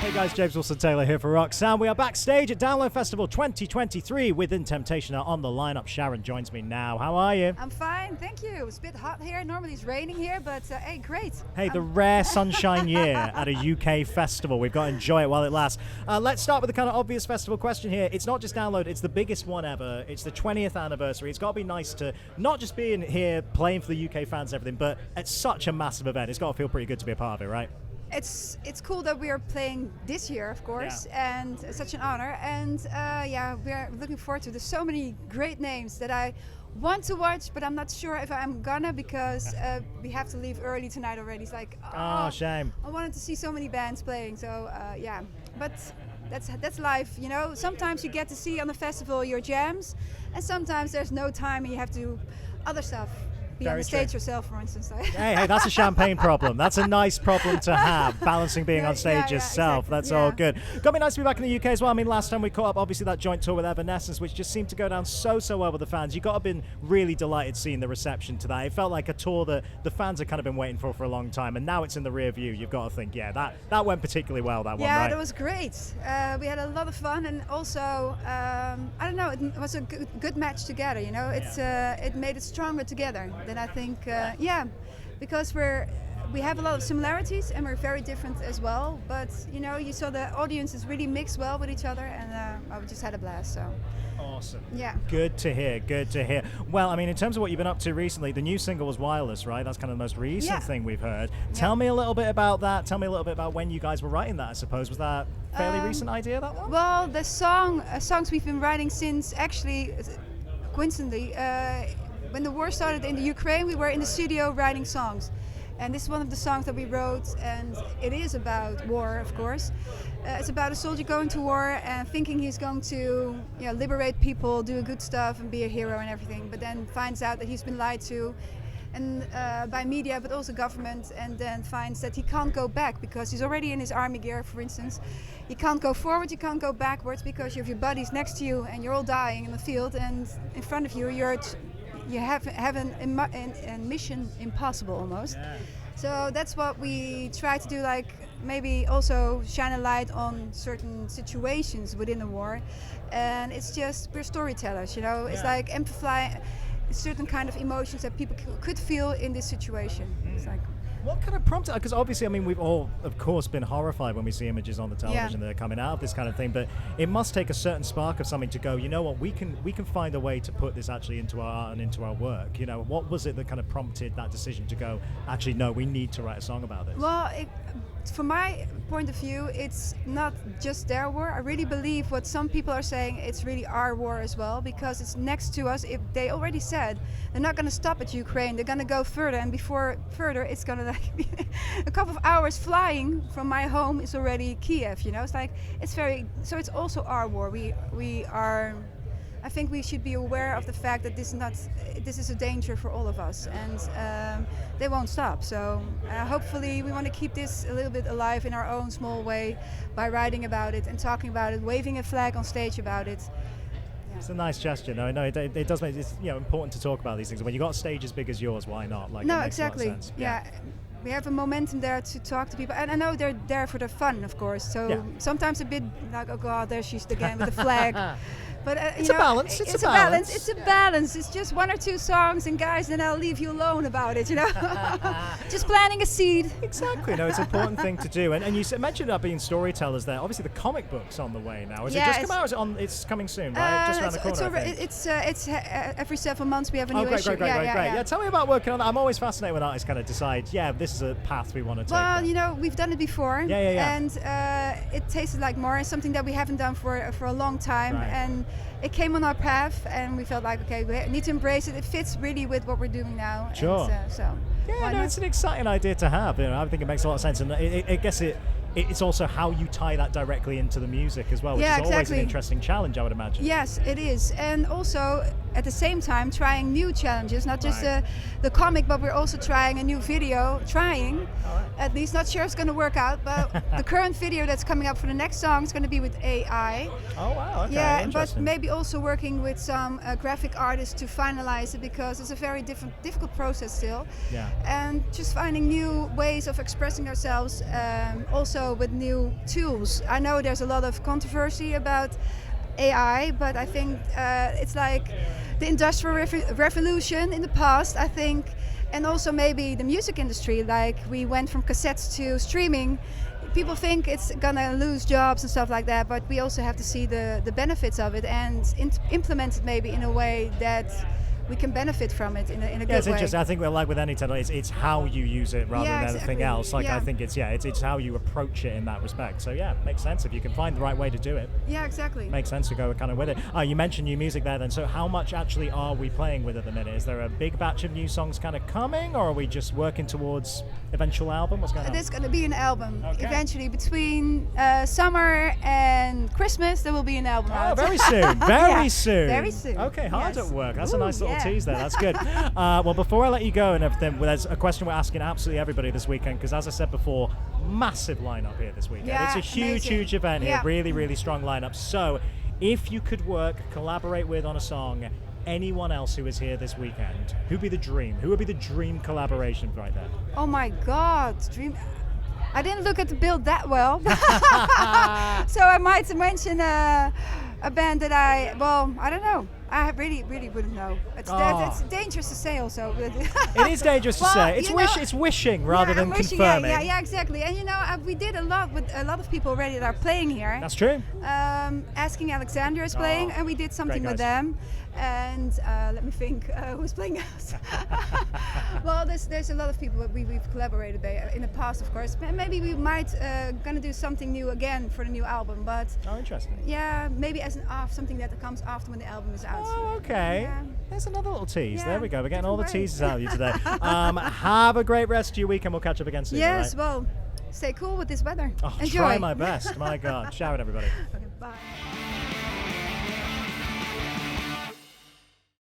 Hey guys, James Wilson-Taylor here for Roxanne. We are backstage at Download Festival 2023 with In Temptation on the lineup. Sharon joins me now. How are you? I'm fine, thank you. It's a bit hot here. Normally it's raining here, but hey, great. Hey, the rare sunshine year at a UK festival. We've got to enjoy it while it lasts. Let's start with the kind of obvious festival question here. It's not just Download, it's the biggest one ever. It's the 20th anniversary. It's got to be nice to not just be in here playing for the UK fans and everything, but it's such a massive event. It's got to feel pretty good to be a part of it, right? It's cool that we are playing this year, of course, and it's such an honor. And yeah, we're looking forward to. There's so many great names that I want to watch, but I'm not sure if I'm gonna because we have to leave early tonight already. It's like, oh, shame. I wanted to see so many bands playing, so yeah. But that's life, you know. Sometimes you get to see on the festival your jams, and sometimes there's no time and you have to do other stuff. Be on the stage yourself, for instance. Hey, that's a champagne problem. That's a nice problem to have, balancing being on stage yourself. Exactly. That's all good. Got to be nice to be back in the UK as well. I mean, last time we caught up, obviously, that joint tour with Evanescence, which just seemed to go down so well with the fans. You got to have been really delighted seeing the reception to that. It felt like a tour that the fans have kind of been waiting for a long time, and now it's in the rear view. You've got to think, yeah, that went particularly well, that one, right? Yeah, that was great. We had a lot of fun, and also, I don't know, it was a good match together, you know? It made it stronger together than I think... yeah, because we have a lot of similarities and we're very different as well. But you know, you saw the audiences really mix well with each other, and I just had a blast. So awesome. Yeah. Good to hear. Good to hear. Well, I mean, in terms of what you've been up to recently, the new single was Wireless, right? That's kind of the most recent thing we've heard. Tell me a little bit about that. Tell me a little bit about when you guys were writing that. I suppose was that a fairly recent idea, that one? Well, the songs we've been writing since actually, coincidentally. When the war started in the Ukraine, we were in the studio writing songs. And this is one of the songs that we wrote, and it is about war, of course. It's about a soldier going to war and thinking he's going to liberate people, do good stuff and be a hero and everything, but then finds out that he's been lied to and by media, but also government, and then finds that he can't go back because he's already in his army gear, for instance. You can't go forward, you can't go backwards because you have your buddies next to you and you're all dying in the field, and in front of you, you have a mission impossible almost. So that's what we try to do, like maybe also shine a light on certain situations within the war. And it's just, we're storytellers, you know. It's like amplify certain kind of emotions that people could feel in this situation. It's like, what kind of prompted? Because obviously, I mean, we've all, of course, been horrified when we see images on the television that are coming out of this kind of thing. But it must take a certain spark of something to go, you know what, we can find a way to put this actually into our art and into our work. You know, what was it that kind of prompted that decision to go, actually, no, we need to write a song about this? Well, from my point of view, it's not just their war. I really believe what some people are saying, it's really our war as well, because it's next to us. If they already said they're not going to stop at Ukraine, they're going to go further, and before further, it's going to be a couple of hours flying from my home is already Kiev. You know, it's like so it's also our war. We are. I think we should be aware of the fact that this is a danger for all of us, and they won't stop. So hopefully we want to keep this a little bit alive in our own small way by writing about it and talking about it, waving a flag on stage about it. Yeah. It's a nice gesture. No, it does make it important to talk about these things. When you got a stage as big as yours, why not? Like, no, it makes exactly. a lot of sense. Yeah. We have a momentum there to talk to people, and I know they're there for the fun, of course. So sometimes a bit like, oh God, there she's again with the flag. But it's a balance. It's a balance. It's a balance. It's just one or two songs, and guys, then I'll leave you alone about it. You know, just planting a seed. Exactly. No, it's an important thing to do. And you mentioned about being storytellers there. Obviously, the comic book's on the way now. Is it just come out? Or is it on? It's coming soon, right? Just around the corner. It's every several months we have a new issue. Great. Yeah, tell me about working on that. I'm always fascinated when artists kind of decide, this is a path we want to take. Well, you know, we've done it before. Yeah. And it tasted like more. It's something that we haven't done for a long time, and it came on our path, and we felt like, okay, we need to embrace it. It fits really with what we're doing now. Sure. And, it's an exciting idea to have. I think it makes a lot of sense, and I guess it's also how you tie that directly into the music as well, which is always an interesting challenge, I would imagine. Yes, it is. And also, at the same time trying new challenges, not just the comic, but we're also trying a new video. At least, not sure it's going to work out, but the current video that's coming up for the next song is going to be with AI. Oh wow, okay, yeah, but interesting. maybe also working with some graphic artists to finalize it, because it's a very difficult process still. Yeah. And just finding new ways of expressing ourselves, also with new tools. I know there's a lot of controversy about AI, but I think it's like the industrial revolution in the past, I think, and also maybe the music industry, like we went from cassettes to streaming. People think it's gonna lose jobs and stuff like that, but we also have to see the benefits of it and implement it maybe in a way that we can benefit from it in a good way. Yeah, it's interesting. I think we're like with any technology, it's how you use it rather than anything else. Like I think it's how you approach it in that respect. So yeah, makes sense if you can find the right way to do it. Yeah, exactly. Makes sense to go kind of with it. You mentioned new music there then. So how much actually are we playing with at the minute? Is there a big batch of new songs kind of coming, or are we just working towards eventual album? What's going on? There's going to be an album. Okay. Eventually, between summer and Christmas, there will be an album out. Very soon. Very soon. Very soon. Okay, hard at work. That's a nice little yeah. tease there. That's good. Well, before I let you go and everything, there's a question we're asking absolutely everybody this weekend, because as I said before, massive lineup here this weekend. Yeah, it's a huge, amazing. huge event here. Yeah. Really, really strong lineup. So if you could collaborate with on a song anyone else who is here this weekend, who'd be the dream? Who would be the dream collaboration right there? Oh my God, dream! I didn't look at the bill that well, so I might mention a band that I don't know. I really wouldn't know. It's dangerous to say also. It is dangerous to say. It's wishing rather than confirming. Yeah, exactly. And we did a lot with a lot of people already that are playing here. That's true. Asking Alexandria is playing, and we did something with them. And let me think, who's playing else? Well, there's a lot of people that we've collaborated in the past, of course. Maybe we might gonna do something new again for the new album, but interesting. Yeah, maybe as something that comes after when the album is out. Oh, okay. Yeah. There's another little tease. Yeah, There we go. We're getting all the different teases out of you today. Have a great rest of your week, and we'll catch up again soon. Yes, all right? well, stay cool with this weather. Oh, Enjoy. try my best. My God. Shout out, everybody. Okay, bye.